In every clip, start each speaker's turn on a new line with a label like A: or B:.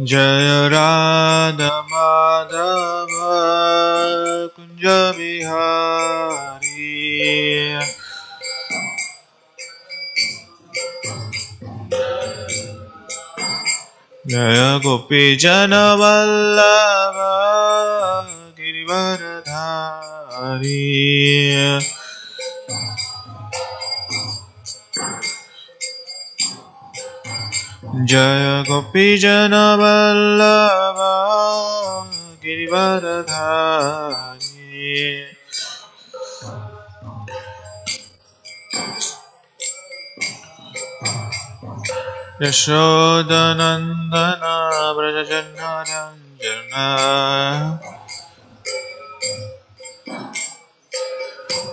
A: Jaya Radha Madhava Kunja Bihari. Jaya Gopi Jana Vallabha Girivaradhari. Jaya Gopi Jana Vallabha Girivaradhari. Yashodanandana Brajajanarandana.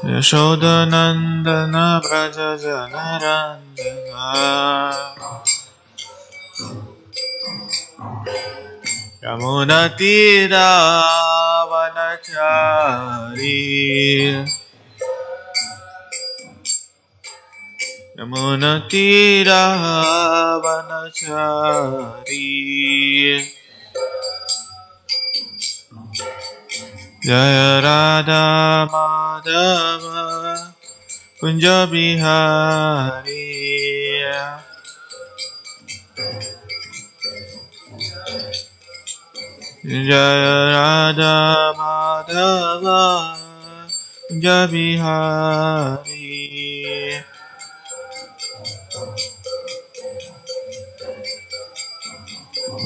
A: Yashodanandana Brajajanarandana. Yamunatira Vanachari. Yamunatira Vanachari. Jaya Radha Madhava Kunja Bihari. Jaya Radha Madhava Kunja Bihari.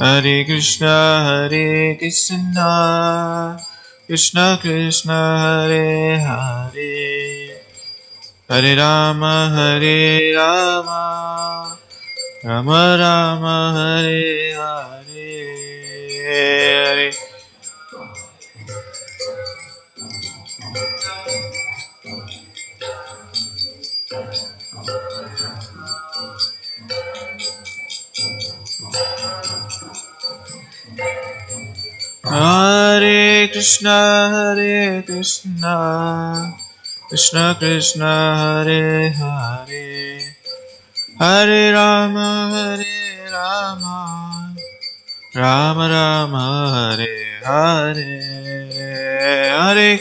A: Hare Krishna Krishna Krishna Hare Hare, Hare Rama Rama Rama Hare Hare. Hare Krishna Krishna Krishna Hare Hare, Hare Rama Rama Rama Hare Hare. Hare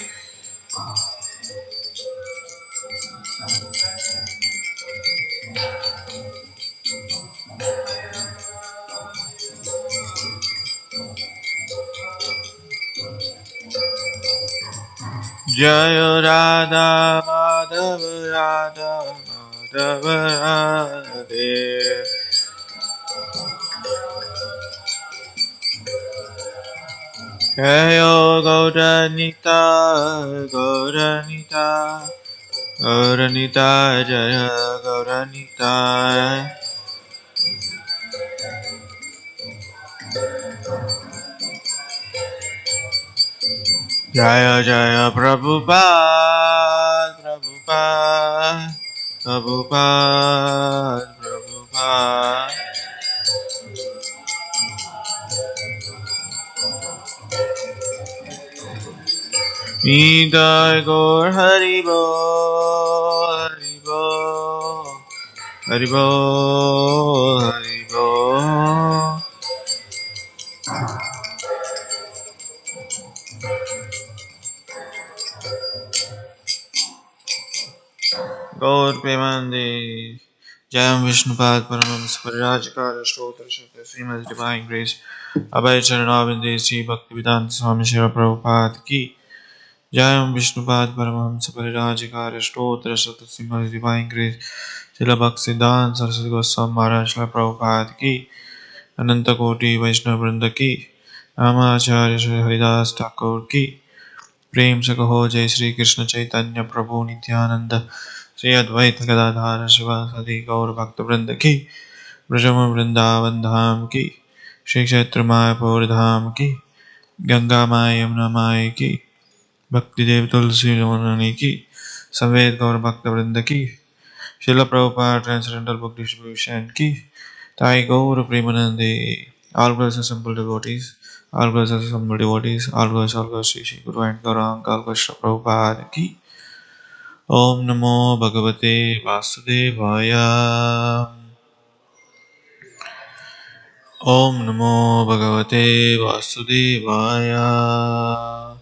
A: Jaya Radha Madhava Radhe. Jayo Gauranita Jaya Gauranita. Jaya Jaya Prabhupada. Nidai Gaur Haribo. Gaur Premanande. Jayam Vishnupad Paramams Parirajakara Stotra Shakti Srimad Divine Grace Abhay Charanavinde Sri Bhaktivedanta Swami Srila Prabhupada Ki. Jayam Vishnupad Paramams Parirajakara Stotra Shakti Srimad Divine Grace Srila Bhaktivedanta Saraswati Goswami Maharaj Srila Prabhupada Ki. Ananta Koti Vaishnava Vrinda Ki. Namacharya Shri Haridas Thakur Ki. प्रेम से कहो जय श्री कृष्ण चैतन्य प्रभु नित्यानंद श्री अद्वैत गदाधर शिवासादि गौर भक्त वृंद की, ब्रजम वृंदावन धाम की, श्री क्षेत्र मायापुर धाम की, Ganga my Yamuna my की, भक्ति देव तुलसी रमणी की, समेत गौर भक्त वृंद की, शिला प्रभुपाद ट्रांसेंडेंटल बुक डिस्ट्रीब्यूशन की, ताई गौर प्रेमानंदे, all glories assembled devotees, all glories assembled devotees, all glories Shri Guru and Gauranga, all glories Shri Prabhupada ki. Om Namo Bhagavate Vasudevaya. Om Namo Bhagavate Vasudevaya.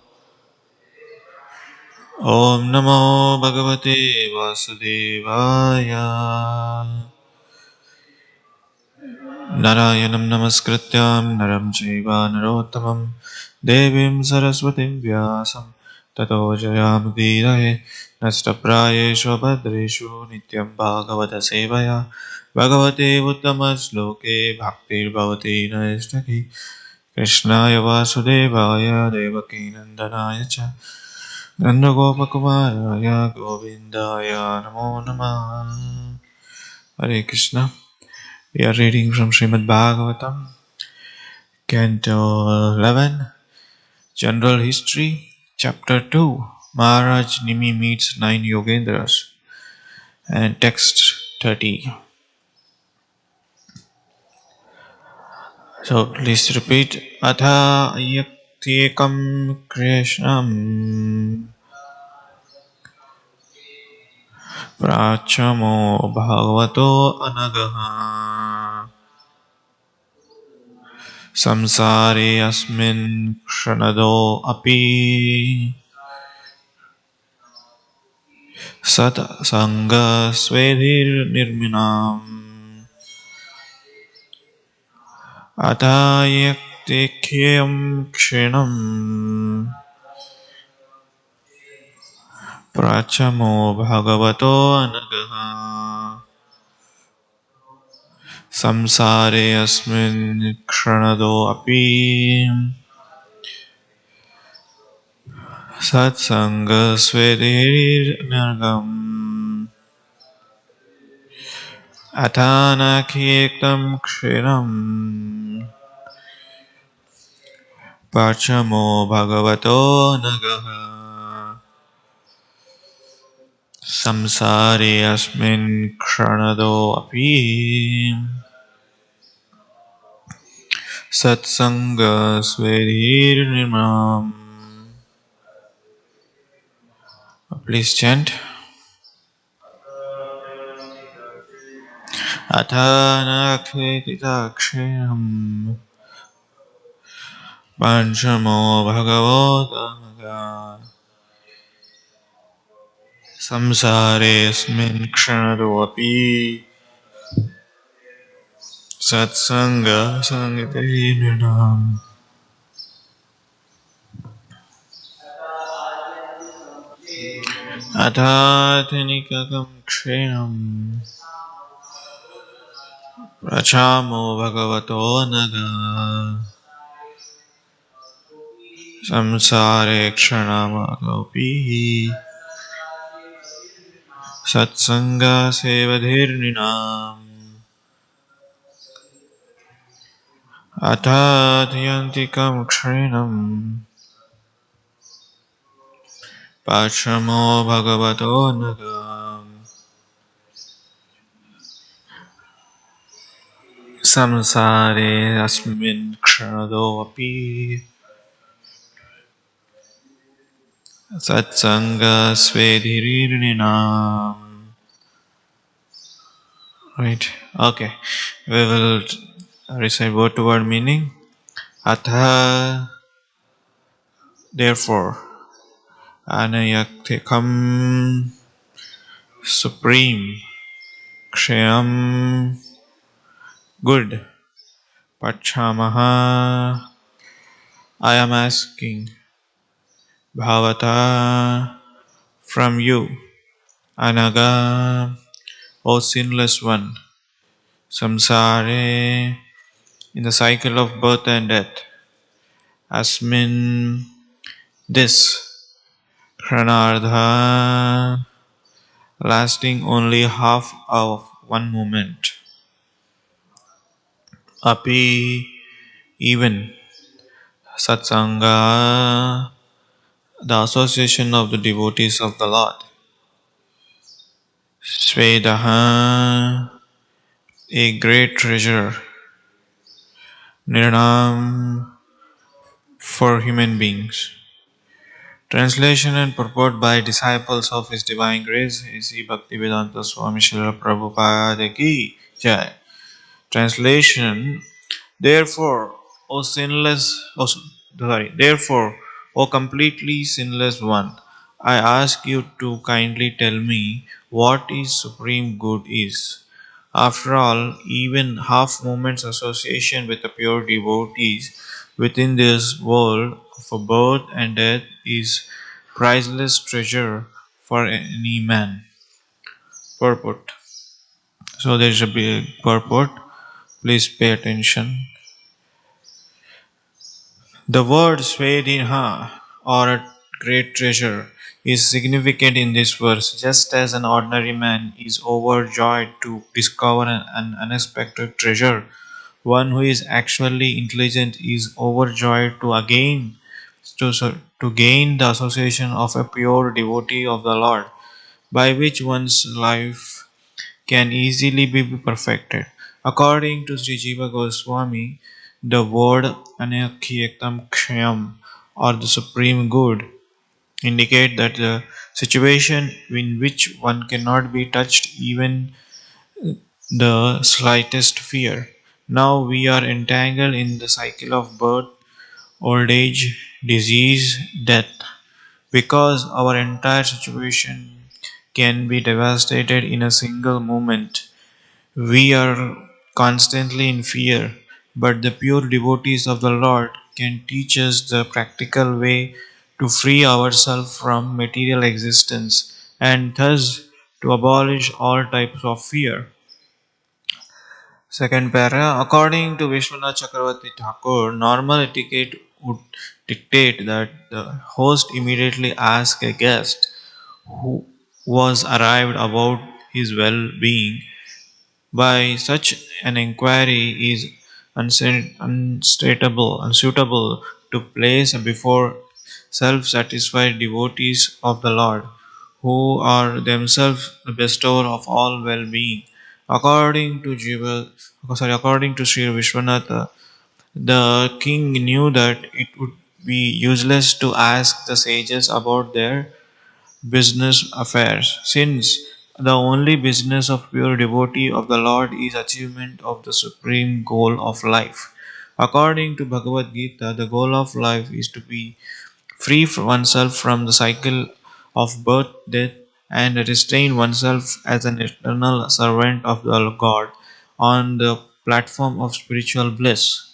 A: Om Namo Bhagavate Vasudevaya. Narayanam Namaskrityam Naram Chaiva Narottamam Devim Saraswatim Vyasam Tato Jayamudiraye Nashtaprayeshu Bhadreshu Nityam Bhagavata Sevaya Bhagavate Uttamaśloke Bhaktir Bhavati Naistaki Krishnaya Vasudevaya Devaki Nandanaya Cha Nandagopakumaraya Govindaya Namo Namah. Hare Krishna. We are reading from Srimad Bhagavatam, Canto 11, General History, Chapter 2, Maharaj Nimi meets 9 Yogendras, and text 30. So please repeat. Atha yaktyekam krishnam prachamo bhagavato anagaha samsare asmin kshanado api Sat Sangha Svedhir Nirminam Atayaktikyam Kshinam Prachamo Bhagavato Anagaha Samsare Asmin Kshanado Api Sat Sangha Svedhir Nirgam Atanakirtam Kshinam Prachamo Bhagavato Nagaha Samsare asmin kshanado api satsanga svedhir nimam. Please chant. Athanakhetitakshinam panchamo bhagavotamaga samsare asmin kshanado api satsanga sangite nimam. Athathanikakam kshinam Prachamo Bhagavato Naga Samsare Kshanamagopi Satsanga Sevadhirninam Atadhyantikam Kshinam Pachamo Bhagavato Naga Samsare Asmin Kshanado Api Satsanga Svedhirninam. Right. Okay. We will recite word to word meaning. Atha, therefore, anayaktikam, supreme, kshayam, good, pachamaha, I am asking, bhavata, from you, anaga, O sinless one, samsare, in the cycle of birth and death, asmin, this, kranardha, lasting only half of one moment. Api, even, satsanga, the association of the devotees of the Lord. Svedaha, a great treasure. Nirnam, for human beings. Translation and purport by disciples of His Divine Grace, A.C. Bhaktivedanta Swami Srila Prabhupada Ki Jai. Translation: Therefore, O sinless, therefore, O completely sinless one, I ask you to kindly tell me what is supreme good is. After all, even half moment's association with the pure devotees within this world of birth and death is priceless treasure for any man. Purport. So there is a big purport. Please pay attention. The word Svedinha, or a great treasure, is significant in this verse, just as an ordinary man is overjoyed to discover an unexpected treasure. One who is actually intelligent is overjoyed to gain the association of a pure devotee of the Lord, by which one's life can easily be perfected. According to Sri Jiva Goswami, the word Anakhyatam Kshayam, or the supreme good, indicate that the situation in which one cannot be touched even the slightest fear. Now we are entangled in the cycle of birth, old age, disease, death, because our entire situation can be devastated in a single moment. We are constantly in fear, but the pure devotees of the Lord can teach us the practical way to free ourselves from material existence and thus to abolish all types of fear. Second para, according to Vishwanath Chakravarti Thakur, normal etiquette would dictate that the host immediately ask a guest who was arrived about his well-being. By such an inquiry is unsuitable to place before self-satisfied devotees of the Lord, who are themselves the bestower of all well-being. According to Sri Vishwanatha, the king knew that it would be useless to ask the sages about their business affairs, since the only business of pure devotee of the Lord is achievement of the supreme goal of life. According to Bhagavad Gita, the goal of life is to be free oneself from the cycle of birth, death, and restrain oneself as an eternal servant of the God on the platform of spiritual bliss.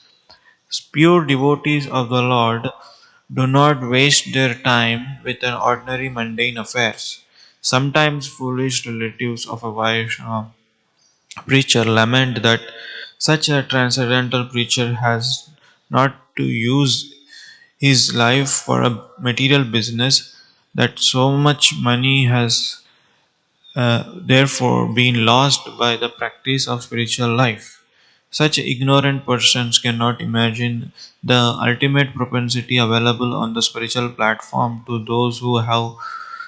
A: Pure devotees of the Lord do not waste their time with an ordinary mundane affairs. Sometimes foolish relatives of a Vaishnava preacher lament that such a transcendental preacher has not to use his life for a material business, that so much money has therefore been lost by the practice of spiritual life. Such ignorant persons cannot imagine the ultimate propensity available on the spiritual platform to those who have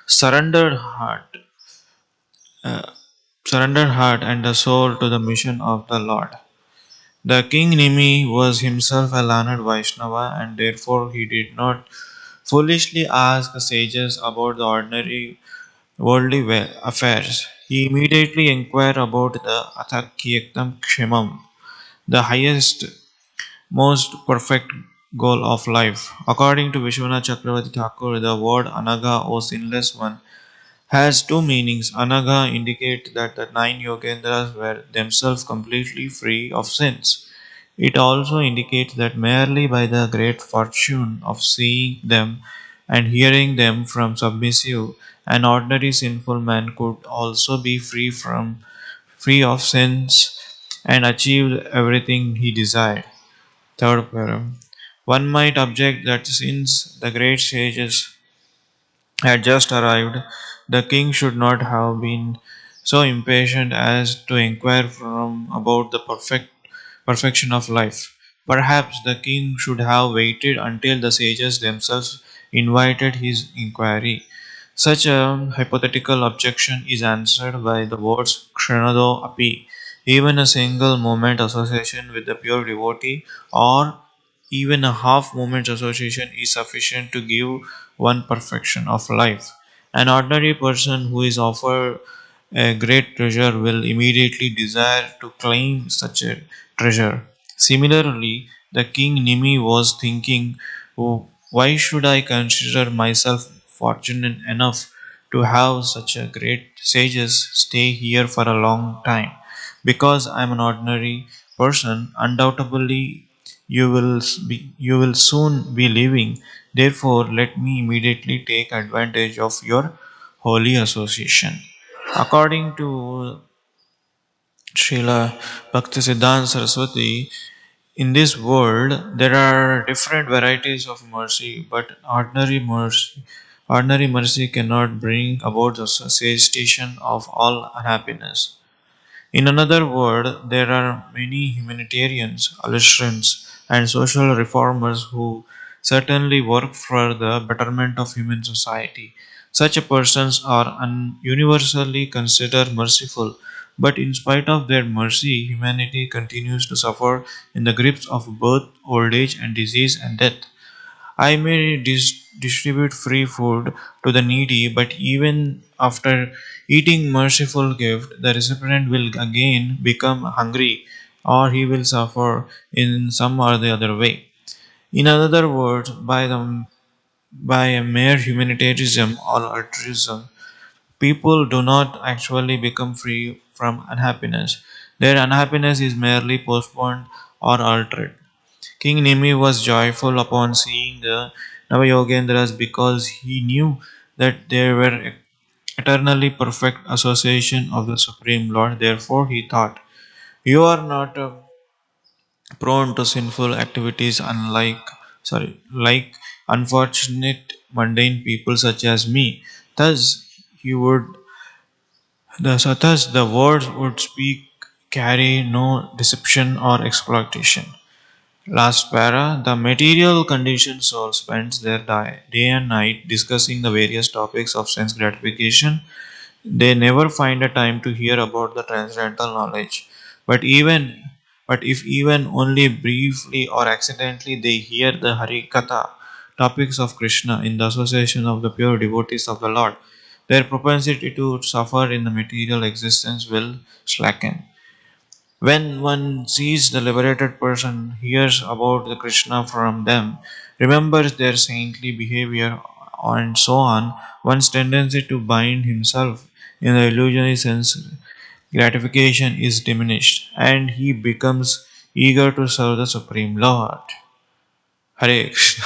A: surrendered heart, uh, surrendered heart and the soul to the mission of the Lord. The king Nimi was himself a learned Vaishnava, and therefore he did not foolishly ask the sages about the ordinary worldly affairs. He immediately inquired about the Athakyektam Kshemam, the highest, most perfect goal of life. According to Vishwanath Chakravarti Thakur, the word Anaga, or sinless one, has two meanings. Anaga indicates that the nine Yogendras were themselves completely free of sins. It also indicates that merely by the great fortune of seeing them and hearing them from submissive, an ordinary sinful man could also be free of sins and achieve everything he desired. Third paragraph. One might object that since the great sages had just arrived, the king should not have been so impatient as to inquire from about the perfection of life. Perhaps the king should have waited until the sages themselves invited his inquiry. Such a hypothetical objection is answered by the words Kshanado api, even a single moment association with the pure devotee, or even a half moment's association is sufficient to give one perfection of life. An ordinary person who is offered a great treasure will immediately desire to claim such a treasure. Similarly, the king Nimi was thinking, "Oh, why should I consider myself fortunate enough to have such a great sages stay here for a long time? Because I am an ordinary person, undoubtedly you will soon be leaving. Therefore, let me immediately take advantage of your holy association." According to Srila Bhaktisiddhanta Saraswati, in this world, there are different varieties of mercy, but ordinary mercy cannot bring about the cessation of all unhappiness. In another word, there are many humanitarians, illustrants, and social reformers who certainly work for the betterment of human society. Such persons are universally considered merciful, but in spite of their mercy, humanity continues to suffer in the grips of birth, old age, and disease and death. I may distribute free food to the needy, but even after eating merciful gift, the recipient will again become hungry or he will suffer in some or the other way. In other words, by a mere humanitarianism or altruism, people do not actually become free from unhappiness. Their unhappiness is merely postponed or altered. King Nimi was joyful upon seeing the Navayogendras because he knew that they were eternally perfect association of the Supreme Lord. Therefore, he thought, "You are not prone to sinful activities, like unfortunate mundane people such as me. Thus, he would thus the words would speak carry no deception or exploitation." Last para, the material conditioned soul spends their day and night discussing the various topics of sense gratification. They never find a time to hear about the transcendental knowledge. But even but if even only briefly or accidentally they hear the Hari Katha, topics of Krishna in the association of the pure devotees of the Lord, their propensity to suffer in the material existence will slacken. When one sees the liberated person, hears about the Krishna from them, remembers their saintly behavior, and so on, one's tendency to bind himself in the illusionary sense gratification is diminished, and he becomes eager to serve the Supreme Lord. Hare Krishna.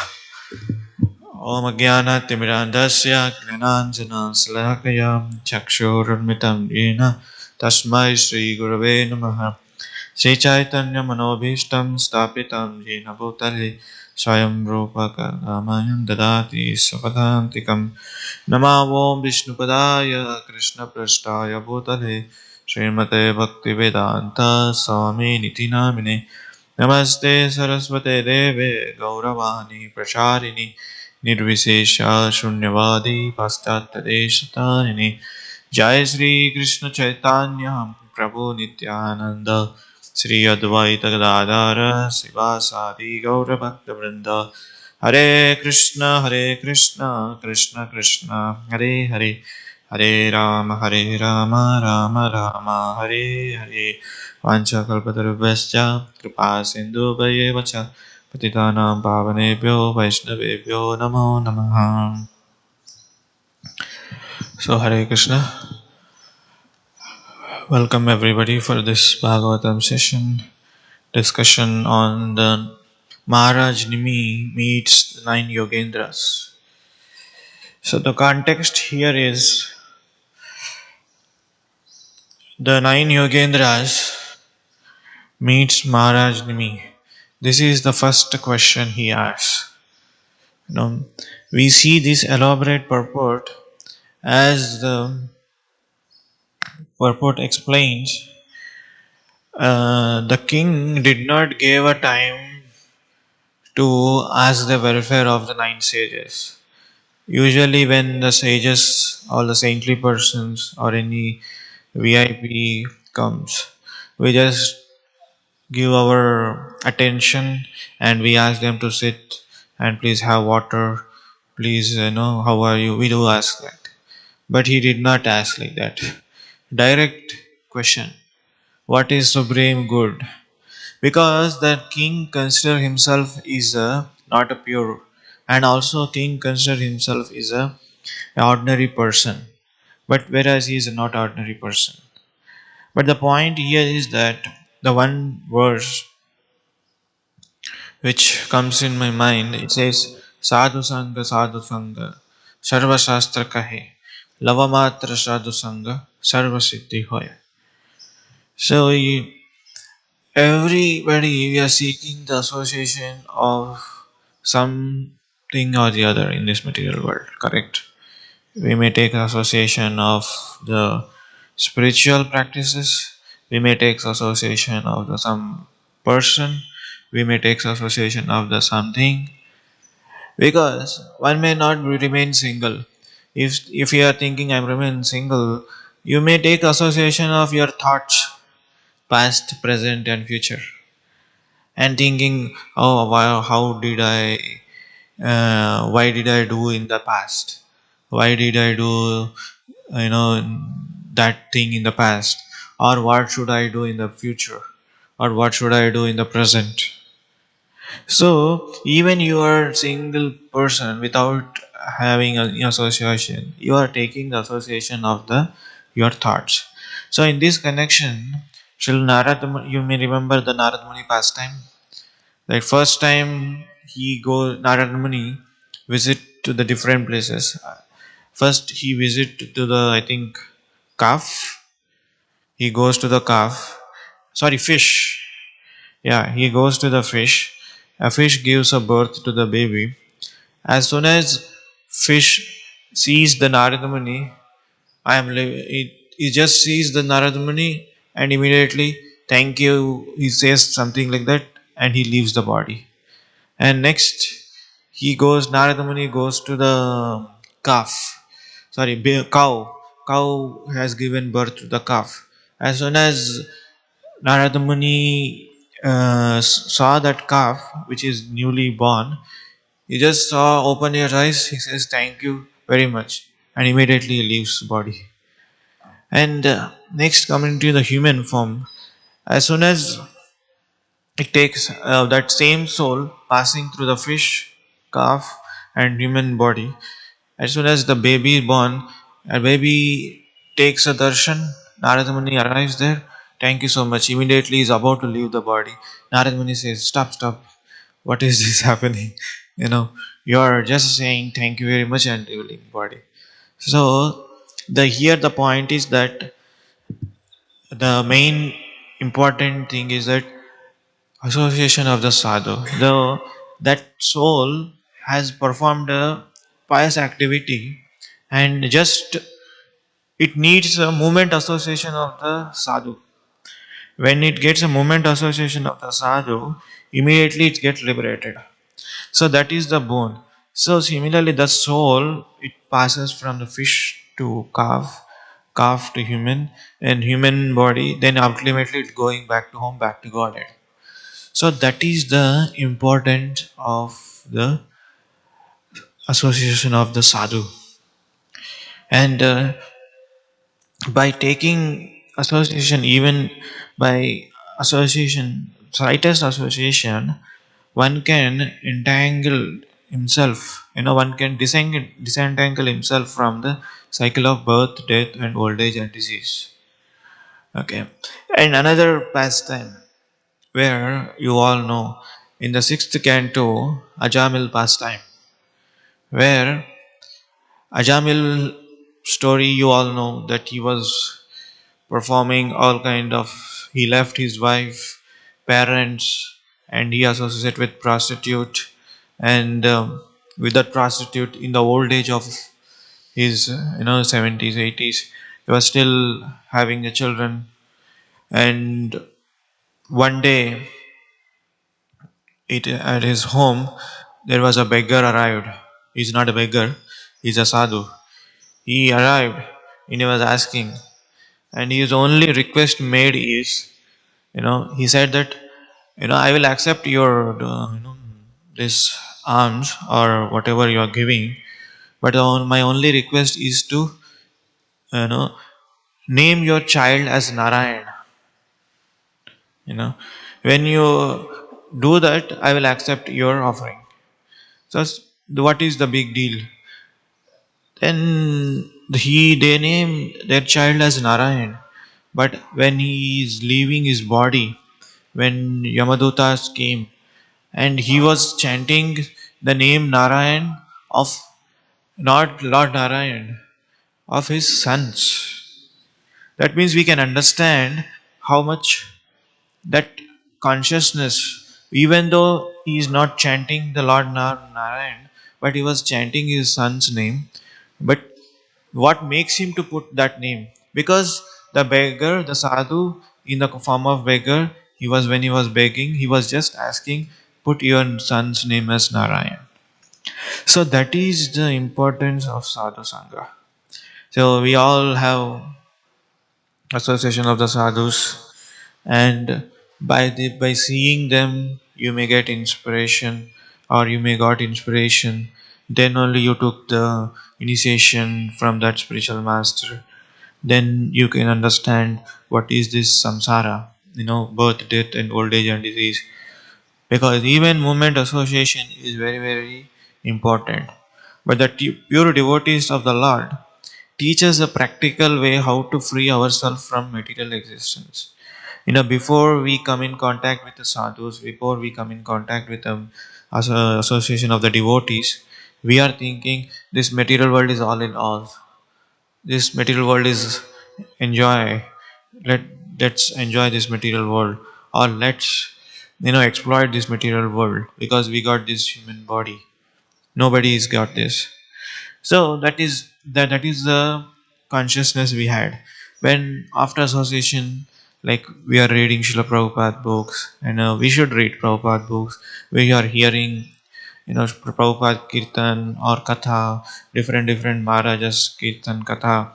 A: Om Ajnana-timirandasya Gnananjana-salakaya Chakshurunmitam Yena Tasmai Shri Gurave Namaha Shri Chaitanya Manobhishtam Stapitam Jena Bhutale Swayam Rupa Kalamayam Dadati Sapadantikam Namo Vishnupadaya Krishna Prasthaya Bhutale Srimate Bhaktivedanta Swami Niti Namine Namaste Saraswate Deve Gauravani Pracharini Nirvishesha Shunyavadi Paschatadeshatarini Jai Sri Krishna Chaitanya Prabhu Nityananda Sri Advaita Gadadara Sivasadi Gaura Bhakta Vrinda Hare Krishna Krishna Krishna Hare Hare Hare Rama Rama Rama Hare Hare Vanchakalpatarubhascha Kripa Sindhu Vacha Patitanam Pavanebhyo Vaishnavebhyo Namo Namaha. So Hare Krishna. Welcome everybody for this Bhagavatam session discussion on the Maharaj Nimi meets the nine Yogendras. So the context here is the nine Yogendras meets Maharaj Nimi. This is the first question he asks. You know, we see this elaborate purport as the purport explains. The king did not give a time to ask the welfare of the nine sages. Usually, when the sages or the saintly persons or any VIP comes, we just give our attention and we ask them to sit and please have water, please, how are you? We do ask that. But he did not ask like that. Direct question: what is supreme good? because the king consider himself is a not a pure, and also king consider himself is a ordinary person, but whereas he is not ordinary person. But the point here is that the one verse which comes in my mind, it says sadhu sangha sarva shastra kahe lava matra sadhu sangha sarva siddhi hoya. So everybody we are seeking the association of something or the other in this material world, correct? We may take association of the spiritual practices, we may take association of the some person, we may take association of the something, because one may not remain single. If you are thinking I'm remain single, you may take association of your thoughts, past, present, and future, and thinking, oh, wow, why did I do in the past? Why did I do, you know, that thing in the past? Or what should I do in the future? Or what should I do in the present? So, even you are single person without having an association, you are taking the association of the your thoughts. So, in this connection, Shri Narad, you may remember the Narad Muni pastime. Like first time he go Narad Muni visit to the different places. First he visit to the I think calf. He goes to the calf. Sorry, fish. Yeah, he goes to the fish. A fish gives a birth to the baby. As soon as fish sees the Narada Muni, he just sees the Narada Muni and immediately thank you. He says something like that and he leaves the body. And next, Narada Muni goes to the calf. Sorry, cow. Cow has given birth to the calf. As soon as Narada Muni saw that calf, which is newly born, he just saw, open your eyes, he says, thank you very much. And immediately he leaves the body. And next, coming to the human form, as soon as it takes that same soul passing through the fish, calf, and human body. As soon as the baby is born, a baby takes a darshan. Narada Muni arrives there. Thank you so much. Immediately he is about to leave the body. Narada Muni says, stop, stop. What is this happening? You are just saying thank you very much and leaving the body. So the point is that the main important thing is that association of the sadhu. That soul has performed a pious activity, and just it needs a moment association of the sadhu. When it gets a moment association of the sadhu, immediately it gets liberated. So that is the bone. So similarly, the soul it passes from the fish to calf, calf to human, and human body. Then ultimately, it's going back to home, back to Godhead. So that is the importance of the association of the sadhu. And by taking association, even by association, slightest association, one can entangle himself. One can disentangle himself from the cycle of birth, death, and old age and disease. Okay. And another pastime where you all know in the sixth canto, Ajamil pastime, where Ajamil story you all know that he was performing all kind of he left his wife, parents, and he associated with prostitute, and with that prostitute in the old age of his 70s 80s he was still having the children, and one day at his home there was a beggar arrived. He's not a beggar, he's a sadhu. He arrived and he was asking, and his only request made is, he said that, I will accept your this alms or whatever you are giving, but my only request is to, you know name your child as Narayan. You know, when you do that, I will accept your offering. So what is the big deal? Then they name their child as Narayan. But when he is leaving his body, when Yamadutas came and he was chanting the name Narayan of not Lord Narayan, of his sons. That means we can understand how much that consciousness, even though he is not chanting the Lord Narayan, but he was chanting his son's name. But what makes him to put that name? Because the beggar, the sadhu, in the form of beggar, he was when he was begging, he was just asking, put your son's name as Narayan. So that is the importance of sadhu sangha. So we all have association of the sadhus, and by seeing them you may get inspiration, or you may got inspiration, then only you took the initiation from that spiritual master. Then you can understand what is this samsara, birth, death, and old age and disease. Because even movement association is very, very important. But the pure devotees of the Lord teach us a practical way how to free ourselves from material existence. Before we come in contact with the sadhus, before we come in contact with the association of the devotees, we are thinking this material world is all in all. This material world is enjoy. Let let's enjoy this material world, or let's exploit this material world because we got this human body. Nobody's got this. So that is the consciousness we had when after association, like we are reading Srila Prabhupada books, and we should read Prabhupada books. We are hearing, Prabhupada Kirtan or Katha, different Maharajas Kirtan Katha.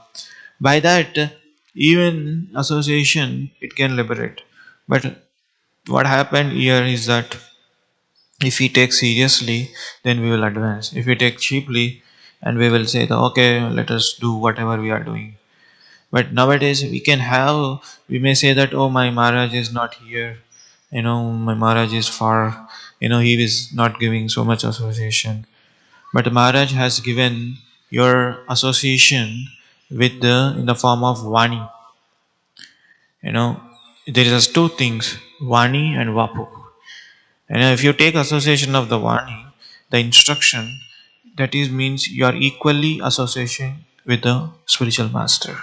A: By that, even association it can liberate. But what happened here is that if we take seriously, then we will advance. If we take cheaply, and we will say that okay, let us do whatever we are doing. But nowadays we may say that oh, my Maharaj is not here. My Maharaj is far. He is not giving so much association. But Maharaj has given your association with the in the form of Vani. You know, there is two things, Vani and Vapu. And if you take association of the Vani, the instruction, that is means you are equally association with the spiritual master.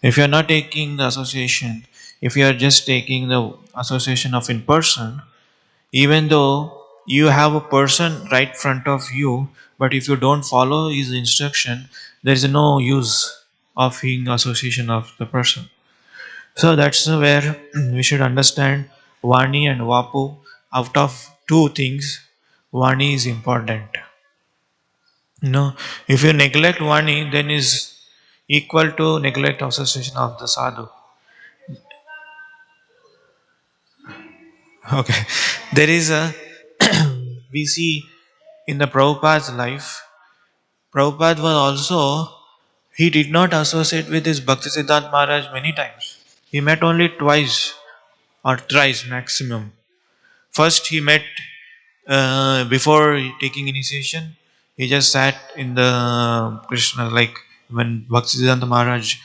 A: If you are not taking the association, if you are just taking the association of in person, even though you have a person right front of you, but if you don't follow his instruction, there is no use of being association of the person. So that's where we should understand Vani and Vapu. Out of two things, Vani is important. If you neglect Vani, then is equal to neglect association of the sadhu. Okay, there is a we see in the Prabhupada's life. Prabhupada was also he did not associate with his Bhaktisiddhanta Maharaj many times. He met only twice or thrice maximum. First, he met before taking initiation. He just sat in the Krishna, like when Bhaktisiddhanta Maharaj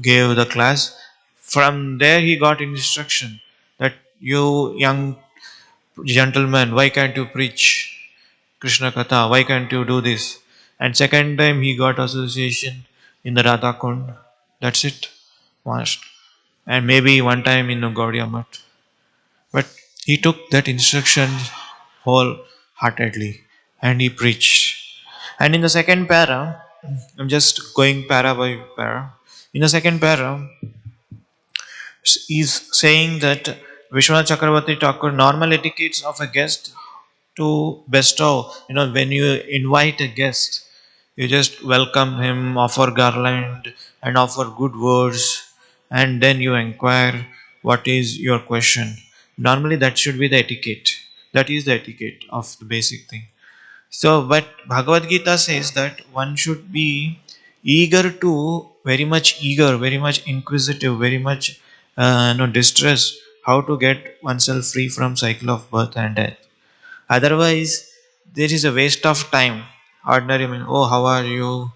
A: gave the class. From there, he got instruction that you young gentleman, why can't you preach Krishna Katha? Why can't you do this? And second time, he got association in the Radha Kund. That's it. Once. And maybe one time in the Gaudiya Math. But he took that instruction wholeheartedly and he preached. And in the second para, I'm just going para by para. In the second para, he's saying that Vishwanath Chakravarti Thakur, normal etiquettes of a guest to bestow. When you invite a guest, you just welcome him, offer garland, and offer good words, and then you inquire what is your question. Normally, that should be the etiquette. That is the etiquette of the basic thing. So, but Bhagavad Gita says that one should be very much eager, very much inquisitive, very much distressed. how to get oneself free from cycle of birth and death. Otherwise, there is a waste of time. Ordinary, I mean, oh, how are you?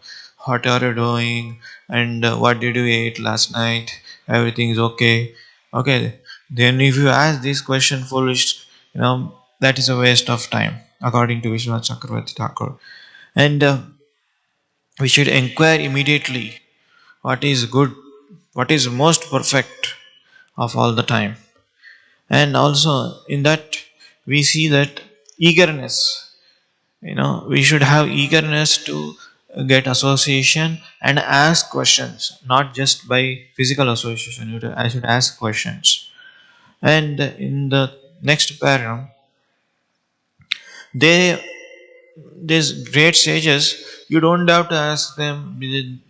A: What are you doing? And what did you eat last night? Everything is okay. Okay. Then, if you ask this question foolish, that is a waste of time, according to Vishwanath Chakravarti Thakur. And we should inquire immediately what is good, what is most perfect of all the time. And also, in that, we see that eagerness. We should have eagerness to get association and ask questions, not just by physical association. I should ask questions. And in the next paragraph, they these great sages, you don't have to ask them,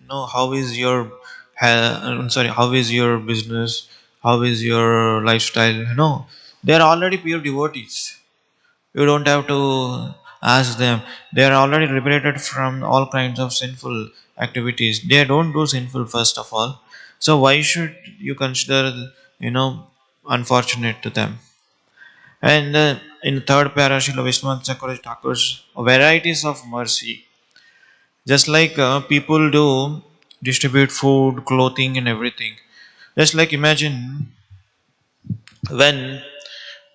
A: how is your I'm sorry, how is your business, how is your lifestyle. No, they are already pure devotees. You don't have to ask them. They are already liberated from all kinds of sinful activities. They don't do sinful first of all. So why should you consider, unfortunate to them? And in the third para, Srila Vishwanath Chakravarti Thakur's varieties of mercy. Just like people do distribute food, clothing, and everything. Just like imagine when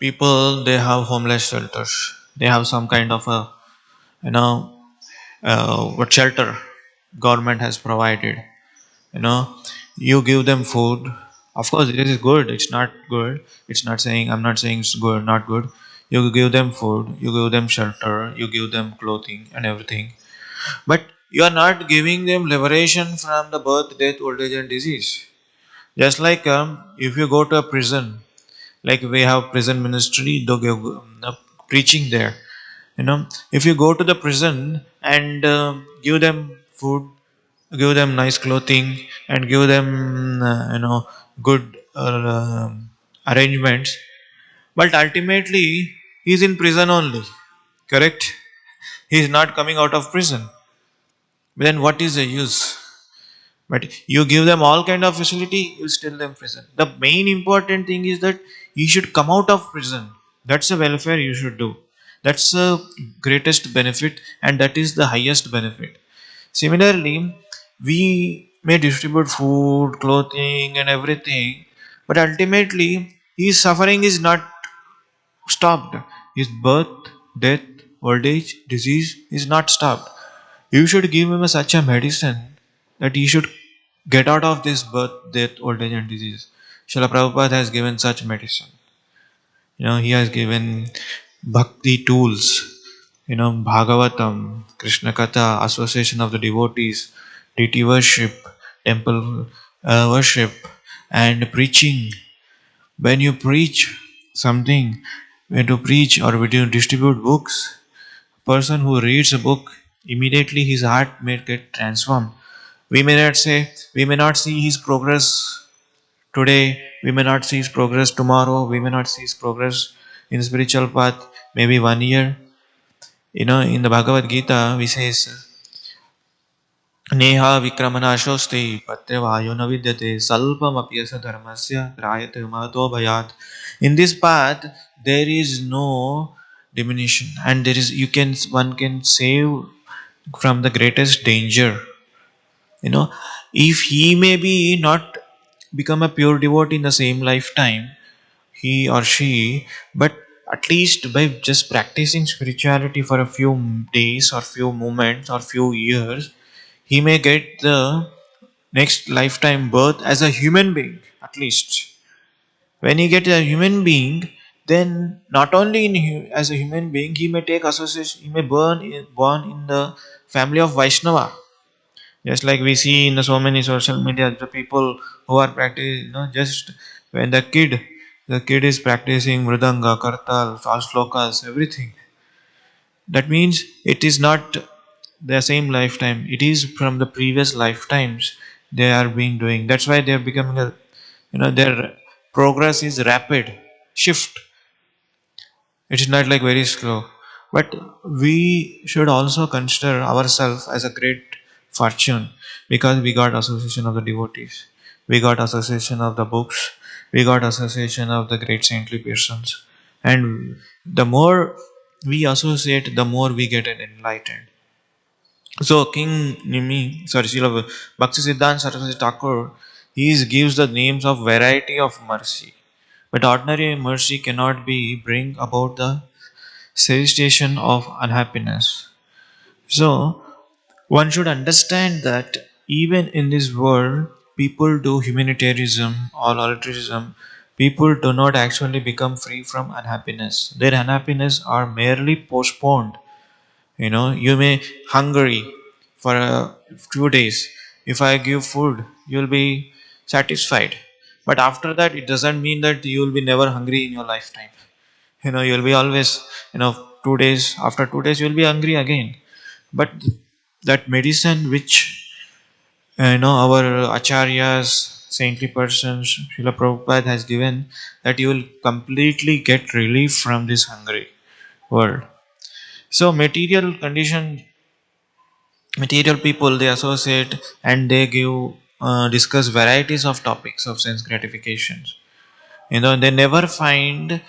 A: people they have homeless shelters, they have some kind of a you know what shelter government has provided. you know you give them food. Of course it is good, it's not good, it's not saying, I'm not saying it's good, not good. You give them food, you give them shelter, you give them clothing and everything, but you are not giving them liberation from the birth, death, old age and disease. Just like if you go to a prison, like we have prison ministry, they give preaching there. If you go to the prison and give them food, give them nice clothing, and give them good arrangements, but ultimately he's in prison only, correct? He's not coming out of prison. Then what is the use? But you give them all kind of facility, you still them prison. The main important thing is that you should come out of prison. That's the welfare you should do. That's the greatest benefit, and that is the highest benefit. Similarly, we may distribute food, clothing and everything, but ultimately his suffering is not stopped. His birth, death, old age, disease is not stopped. You should give him such a medicine that he should get out of this birth, death, old age, and disease. Srila Prabhupada has given such medicine. He has given bhakti tools, Bhagavatam, Krishna Katha, association of the devotees, deity worship, temple worship, and preaching. When you preach something, when you preach or when you distribute books, person who reads a book, immediately his heart may get transformed. We may not see his progress today, we may not see his progress tomorrow, we may not see his progress in spiritual path, maybe 1 year. In the Bhagavad Gita, we says, Neha vikramanaşosti patyavayo na vidyate salpam apyasa dharmasya rayate mahato bhayat. In this path, there is no diminution, and one can save from the greatest danger. you know if he may be not become a pure devotee in the same lifetime, he or she, but at least by just practicing spirituality for a few days or few moments or few years, he may get the next lifetime birth as a human being. At least when he gets a human being, then not only as a human being, he may take association, he may born in the family of Vaishnava. Just like we see in the so many social media, the people who are practicing, just when the kid is practicing mridanga, kartal, fast slokas, everything. That means it is not the same lifetime. It is from the previous lifetimes they are being doing. That's why they are becoming their progress is rapid shift. It is not like very slow. But we should also consider ourselves as a great fortune, because we got association of the devotees. We got association of the books. we got association of the great saintly persons. And the more we associate, the more we get enlightened. So King Nimi, sorry, Srila Bhakti Siddhanta Saraswati Thakur, he gives the names of variety of mercy. But ordinary mercy cannot be bring about the cessation of unhappiness. So one should understand that even in this world, people do humanitarianism or altruism. People do not actually become free from unhappiness. Their unhappiness are merely postponed. You may hungry for a few days. If I give food, you'll be satisfied. But after that, it doesn't mean that you will be never hungry in your lifetime. You'll be always, 2 days, after 2 days, you'll be hungry again. But that medicine which, our acharyas, saintly persons, Srila Prabhupada has given, that you will completely get relief from this hungry world. So material people, they associate and they give, discuss varieties of topics of sense gratifications. They never find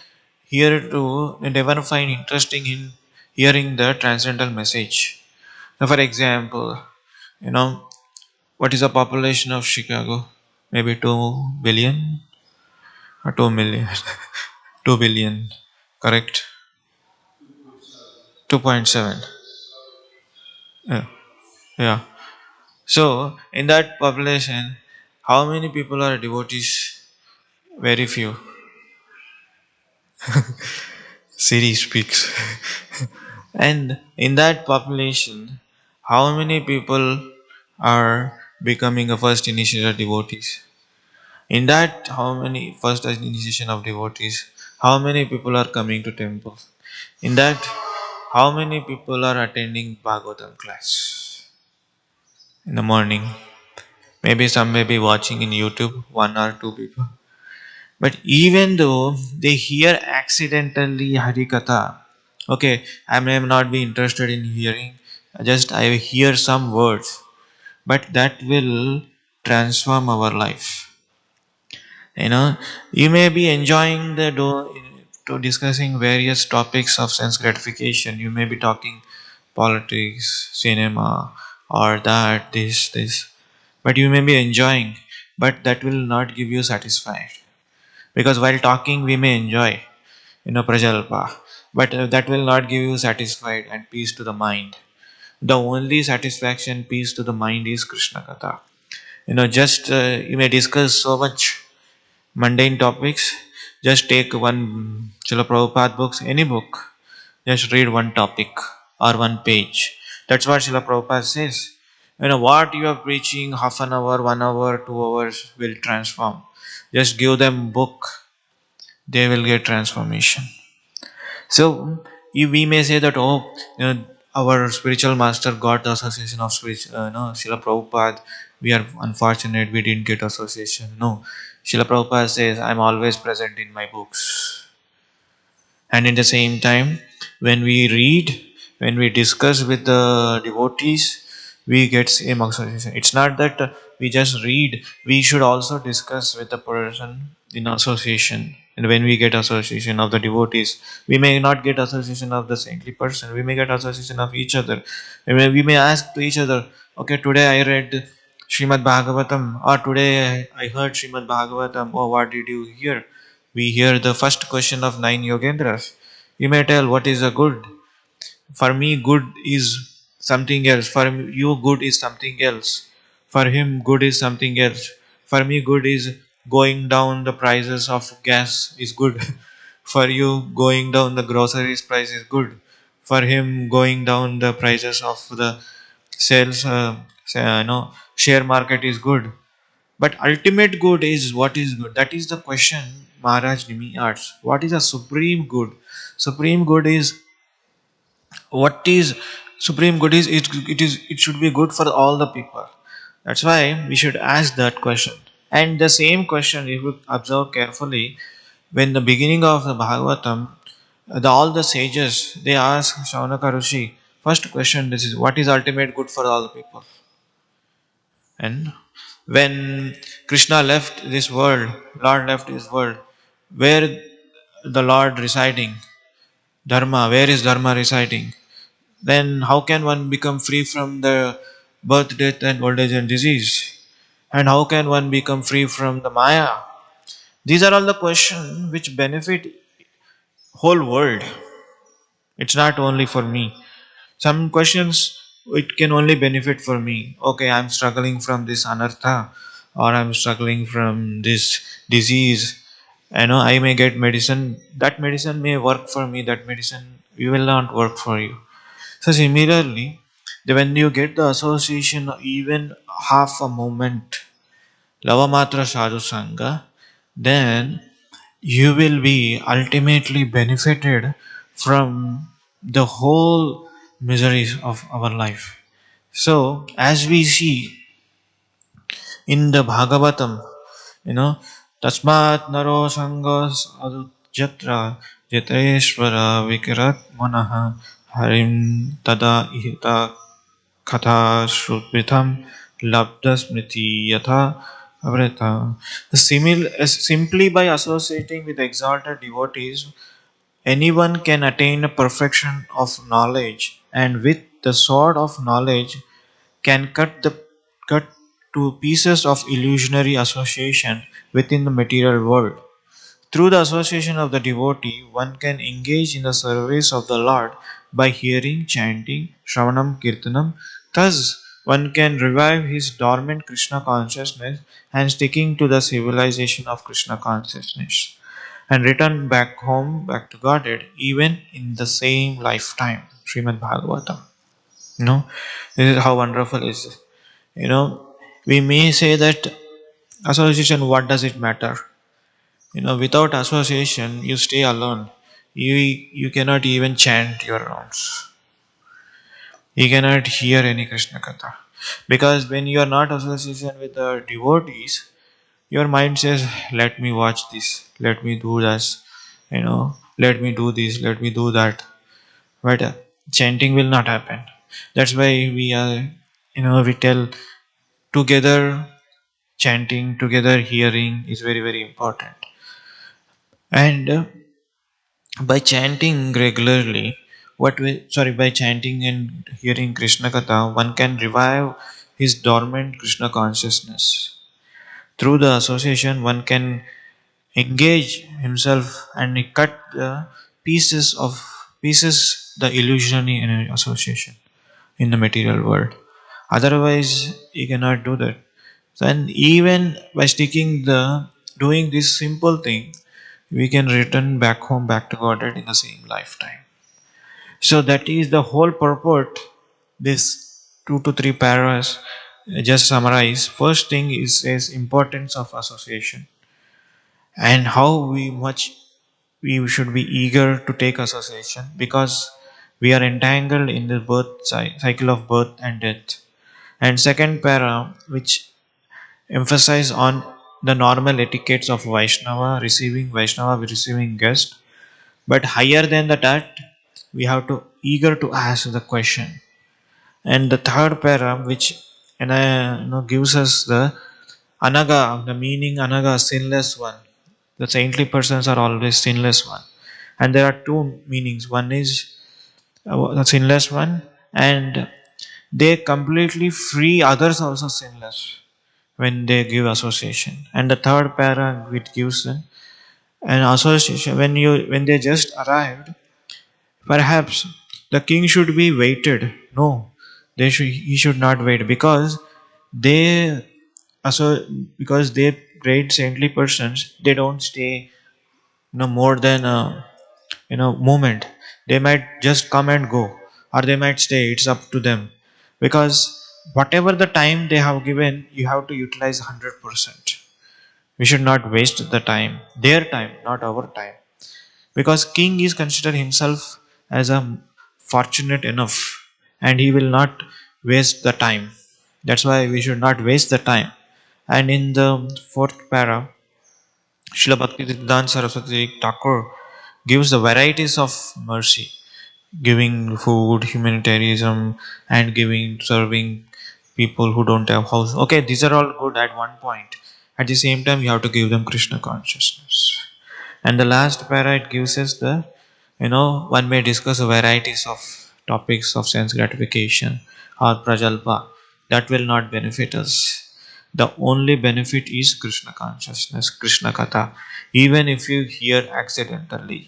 A: they never find interesting in hearing the transcendental message. Now, for example, you know what is the population of Chicago? Maybe 2 billion or 2 million. 2 billion, correct? 2.7. Yeah. Yeah. So in that population, how many people are devotees? Very few. Siri speaks. And in that population, how many people are becoming a first initiator devotees? In that, how many first initiation of devotees? How many people are coming to temple? In that, how many people are attending Bhagavatam class in the morning? Maybe some may be watching in YouTube, one or two people. But even though they hear accidentally Harikatha, okay, I may not be interested in hearing, just I hear some words, but that will transform our life. You know, you may be enjoying to discussing various topics of sense gratification. You may be talking politics, cinema, or that, this. But you may be enjoying, but that will not give you satisfaction. Because while talking, we may enjoy, prajalpa, but that will not give you satisfied and peace to the mind. The only satisfaction, peace to the mind is Krishna Katha. Just you may discuss so much mundane topics. Just take one Srila Prabhupada books, any book. Just read one topic or one page. That's what Srila Prabhupada says. What you are preaching, half an hour, 1 hour, 2 hours will transform. Just give them book, they will get transformation. So we may say that, oh, our spiritual master got the association of spiritual, Srila Prabhupada. We are unfortunate we didn't get association. No, Srila Prabhupada says, I'm always present in my books. And in the same time, when we read, when we discuss with the devotees, we get same association. It's not that we just read, we should also discuss with the person in association. And when we get association of the devotees, we may not get association of the saintly person, we may get association of each other. We may ask to each other, okay, today I read Srimad Bhagavatam, or today I heard Srimad Bhagavatam, or what did you hear? We hear the first question of nine yogendras. You may tell what is a good. For me, good is something else. For you, good is something else. For him, good is something else. For me, good is going down the prices of gas is good. For you, going down the groceries price is good. For him, going down the prices of the sales, share market is good. But ultimate good is what is good? That is the question Maharaj Nimi asks. What is a supreme good? Supreme good is what is supreme good is it should be good for all the people. That's why we should ask that question. And the same question, if you observe carefully, when the beginning of the Bhagavatam, all the sages they ask Shaunaka Rishi, first question this is what is ultimate good for all the people? And When Krishna left this world, Lord left this world, where the Lord residing? Dharma, where is Dharma residing? Then how can one become free from the birth, death and old age and disease? And how can one become free from the Maya? These are all the questions which benefit whole world. It's not only for me. Some questions it can only benefit for me. Okay, I'm struggling from this anartha, or I'm struggling from this disease. I may get medicine. That medicine may work for me. That medicine will not work for you. So similarly, when you get the association even half a moment, lavamatra sadhu sangha, then you will be ultimately benefited from the whole miseries of our life. So, as we see in the Bhagavatam, Tasmat Naro Sangas Adujatra Jateshwara Vikirat Manaha Harim Tada Ihita Katha Shrutmitham Labda Smriti Yatha Avrita. Simply by associating with exalted devotees, anyone can attain a perfection of knowledge, and with the sword of knowledge can cut to pieces of illusionary association within the material world. Through the association of the devotee, one can engage in the service of the Lord by hearing, chanting, Shravanam, Kirtanam. Thus, one can revive his dormant Krishna consciousness and sticking to the civilization of Krishna consciousness and return back home, back to Godhead, even in the same lifetime. Srimad Bhagavatam. This is how wonderful it is. We may say that association, what does it matter? Without association, you stay alone. You cannot even chant your rounds. You cannot hear any Krishna Katha. Because when you are not association with the devotees, your mind says, let me watch this, let me do this, let me do this, let me do that. But chanting will not happen. That's why we tell together chanting, together hearing is very, very important. And by chanting regularly, by chanting and hearing Krishna Katha, one can revive his dormant Krishna consciousness. Through the association, one can engage himself and cut the pieces the illusionary association in the material world. Otherwise, you cannot do that. And even by doing this simple thing, we can return back home, back to Godhead in the same lifetime. So that is the whole purport. This 2 to 3 paras just summarize. First thing is says importance of association and how we should be eager to take association because we are entangled in the cycle of birth and death. And second para, which emphasize on the normal etiquettes of Vaishnava receiving guest. But higher than that, we have to eager to ask the question. And the third para, which gives us the anaga, the meaning anaga, sinless one. The saintly persons are always sinless one. And there are two meanings. One is the sinless one, and they completely free others also sinless when they give association. And the third para which gives an association when they just arrived, perhaps the king should be waited. No, he should not wait they because they great saintly persons they don't stay more than a moment. They might just come and go, or they might stay. It's up to them because whatever the time they have given, you have to utilize 100%. We should not waste the time, their time, not our time. Because king is considered himself as a fortunate enough and he will not waste the time. That's why we should not waste the time. And in the fourth para, Srila Bhaktivedanta Saraswati Thakur gives the varieties of mercy, giving food, humanitarianism, and serving people who don't have house. Okay, these are all good at one point. At the same time, you have to give them Krishna consciousness. And the last para, it gives us the, one may discuss varieties of topics of sense gratification or prajalpa. That will not benefit us. The only benefit is Krishna consciousness, Krishna katha, even if you hear accidentally.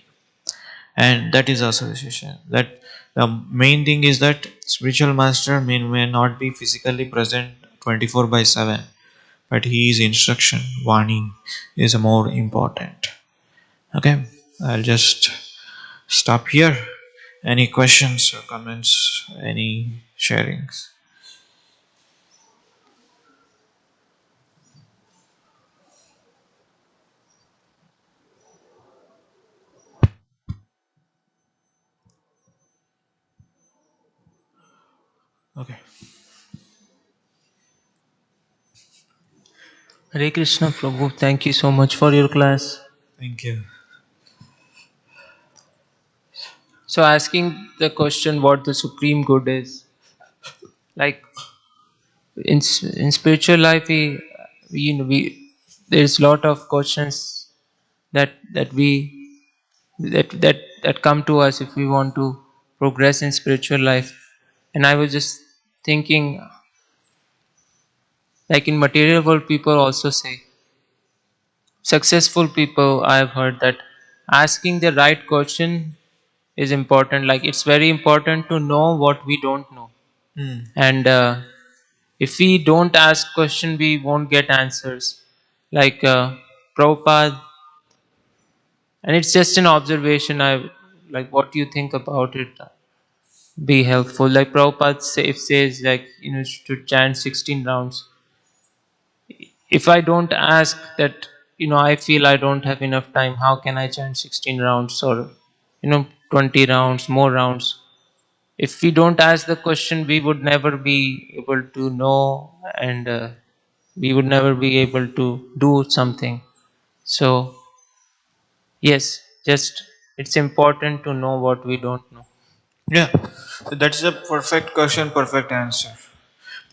A: And that is association. That the main thing is that spiritual master may not be physically present 24 by 7, but his instruction, Vani, is more important. Okay, I'll just stop here. Any questions or comments? Any sharings? Okay.
B: Hare Krishna Prabhu, thank you so much for your class.
A: Thank you.
B: So, asking the question what the supreme good is, like in spiritual life, we there's lot of questions that come to us if we want to progress in spiritual life. And I was just thinking, like in material world, people also say successful people. I have heard that asking the right question is important. Like it's very important to know what we don't know,
A: Hmm.
B: and if we don't ask question, we won't get answers. Like Prabhupada, and it's just an observation. I like what you think about it. Be helpful. Like Prabhupada says, like to chant 16 rounds. If I don't ask that, I feel I don't have enough time. How can I chant 16 rounds or 20 rounds, more rounds? If we don't ask the question, we would never be able to know, and we would never be able to do something. So yes, just it's important to know what we don't know.
A: Yeah, that's a perfect question, perfect answer.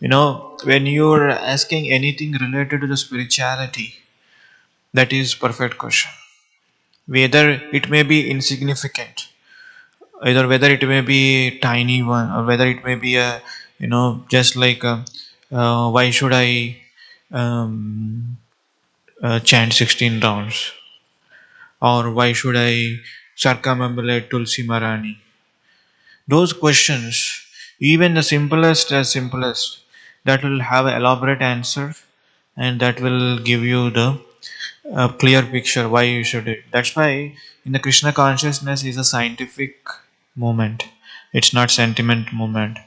A: When you're asking anything related to the spirituality, that is perfect question. Whether it may be insignificant, either whether it may be tiny one, or whether it may be a, just like why should I um, chant 16 rounds, or why should I circumambulate Tulsi Marani? Those questions, even the simplest, that will have an elaborate answer, and that will give you the clear picture why you should do it. That's why in the Krishna consciousness is a scientific moment. It's not sentiment moment.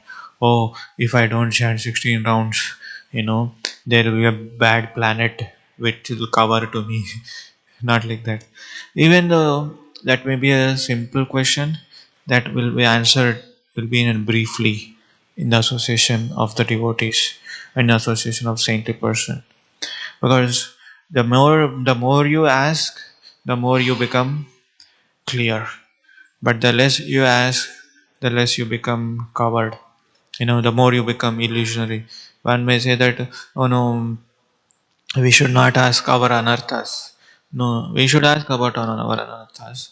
A: Oh, if I don't chant 16 rounds, there will be a bad planet which will cover to me. Not like that. Even though that may be a simple question, that will be answered, will be in briefly in the association of the devotees and the association of saintly person. Because the more you ask, the more you become clear. But the less you ask, the less you become covered. The more you become illusionary. One may say that, oh no, we should not ask our anarthas. No, we should ask about our anarthas.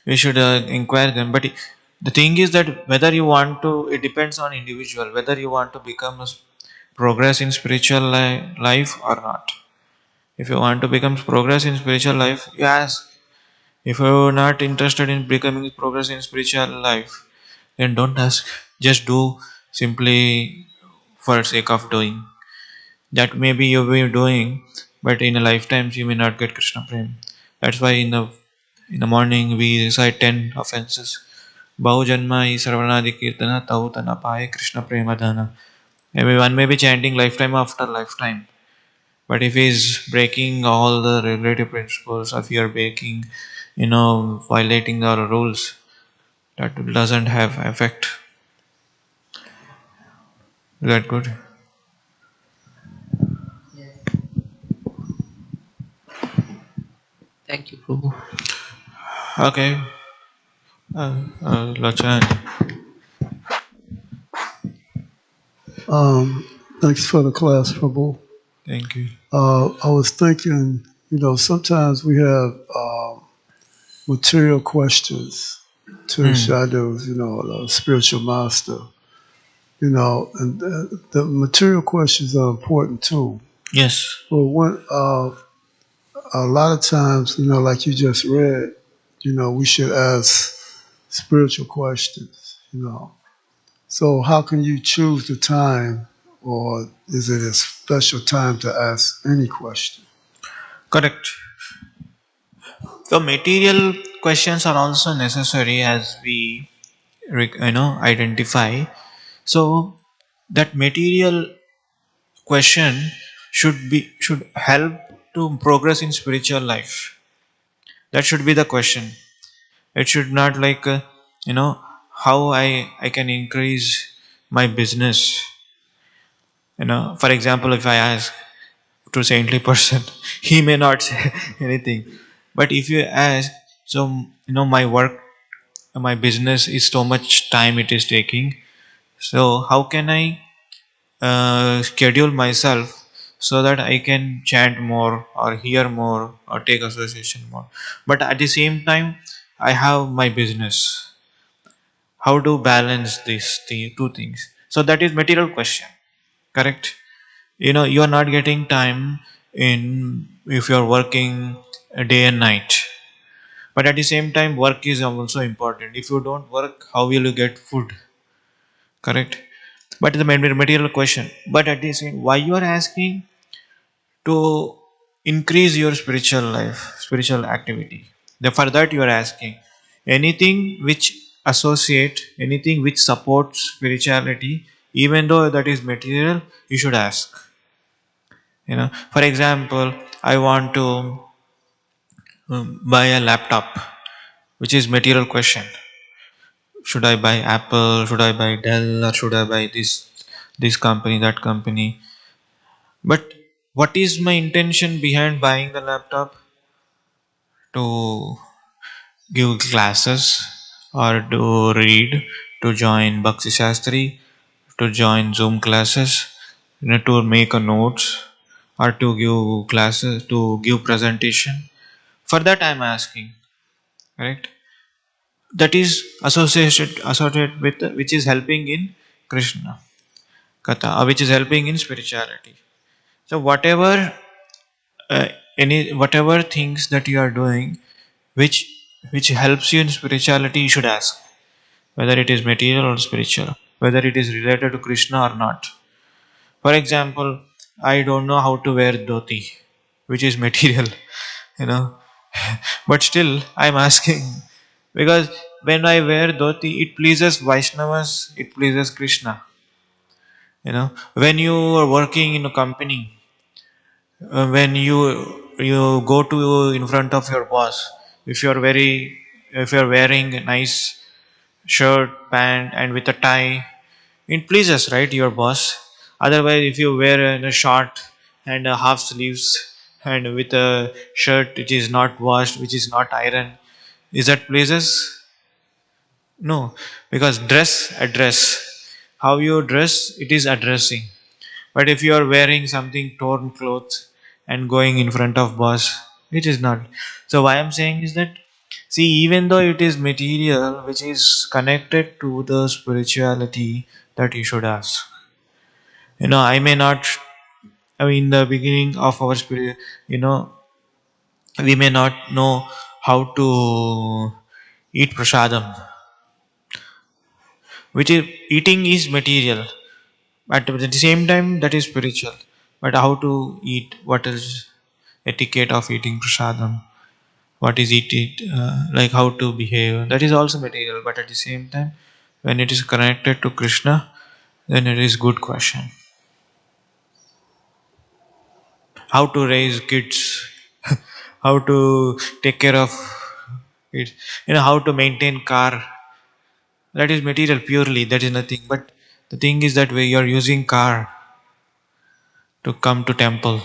A: We should inquire them. But the thing is that whether you want to, it depends on individual, whether you want to become progress in spiritual life or not. If you want to become progress in spiritual life, you ask. If you're not interested in becoming progress in spiritual life, then don't ask. Just do simply for sake of doing. That maybe you will be doing, but in a lifetime you may not get Krishna Prem. That's why in the morning we recite 10 offenses. Bahu janma hi sarvanadi kirtana tahu tana paye Krishna Prema dana. Everyone may be chanting lifetime after lifetime. But if he's breaking all the regulative principles, if you're breaking, violating the rules, that doesn't have effect. Is that good?
B: Thank you, Prabhu.
A: Okay. Lachan.
C: Um, Thanks for the class, Prabhu.
A: Thank you.
C: I was thinking, sometimes we have material questions to
A: Hmm.
C: shadows, the spiritual master, and the material questions are important too.
A: Yes.
C: But a lot of times, like you just read, we should ask spiritual questions, So how can you choose the time, or is it a special time to ask any question?
A: Correct. The material questions are also necessary as we identify. So that material question should help to progress in spiritual life. That should be the question. It should not like you know how I can increase my business. For example, if I ask to saintly person, he may not say anything. But if you ask, so my work, my business is so much time it is taking. So how can I schedule myself so that I can chant more or hear more or take association more. But at the same time, I have my business. How to balance these two things? So that is material question, correct? You are not getting time in if you are working day and night. But at the same time, work is also important. If you don't work, how will you get food? Correct. But the material question. But at the same, why you are asking to increase your spiritual life, spiritual activity. For that you are asking anything which associate, anything which supports spirituality, even though that is material, you should ask. For example, I want to buy a laptop, which is material question. Should I buy Apple? Should I buy Dell? Or should I buy this company, that company? But what is my intention behind buying the laptop? To give classes or to read, to join Bhakti Shastri, to join Zoom classes, to make a notes or to give classes, to give presentation. For that I am asking, correct? That is associated with which is helping in Krishna Katha, which is helping in spirituality. So uh, whatever things that you are doing, which which helps you in spirituality, you should ask whether it is material or spiritual, whether it is related to Krishna or not. For example, I don't know how to wear dhoti, which is material, you know, but still I'm asking because when I wear dhoti, it pleases Vaishnavas, it pleases Krishna. When you are working in a company, when you go to in front of your boss, if you are very if you are wearing a nice shirt, pant, and with a tie, it pleases, right, your boss. Otherwise, if you wear a short and a half sleeves and with a shirt which is not washed, which is not ironed, is that pleases? No, because dress address. How you dress, it is addressing. But if you are wearing something torn clothes and going in front of boss, it is not. So why I'm saying is that, see, even though it is material which is connected to the spirituality, that you should ask. I may not. I mean, in the beginning of our spirit, you know, we may not know how to eat prasadam, which is eating is material, but at the same time that is spiritual. But how to eat? What is etiquette of eating prasadam? What is it? Like how to behave? That is also material, but at the same time, when it is connected to Krishna, then it is good question. How to raise kids? How to take care of it? How to maintain car? That is material purely. That is nothing. But the thing is that we are using car to come to temple.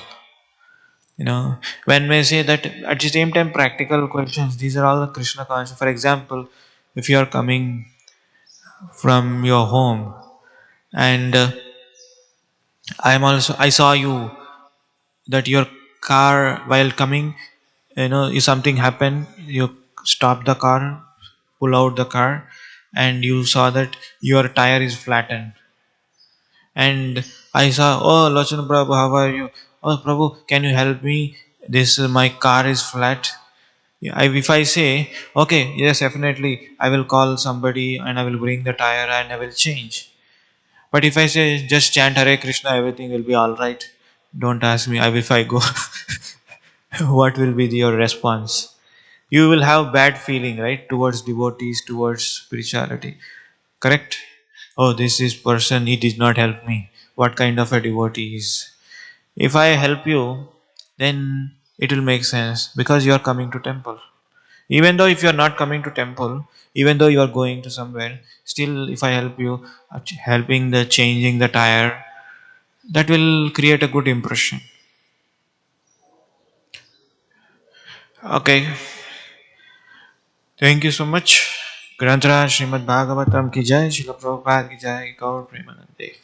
A: When we say that at the same time, practical questions. These are all the Krishna conscious. For example, if you are coming from your home and I saw you that your car while coming, if something happened, you stop the car, pull out the car, and you saw that your tire is flattened. And I saw, oh, Lochan Prabhu, how are you? Oh, Prabhu, can you help me? This my car is flat. Yeah, if I say, okay, yes, definitely, I will call somebody and I will bring the tire and I will change. But if I say just chant Hare Krishna, everything will be all right. Don't ask me if I go, what will be your response? You will have bad feeling, right, towards devotees, towards spirituality. Correct? Oh, this is person, he did not help me. What kind of a devotee is? If I help you, then it will make sense because you are coming to temple. Even though if you are not coming to temple, even though you are going to somewhere, still if I help you, helping the changing the tire, that will create a good impression. Okay, thank you so much. Granthra Srimad Bhagavatam ki jai, Srila Prabhupada ki jai, Gaur Premanande.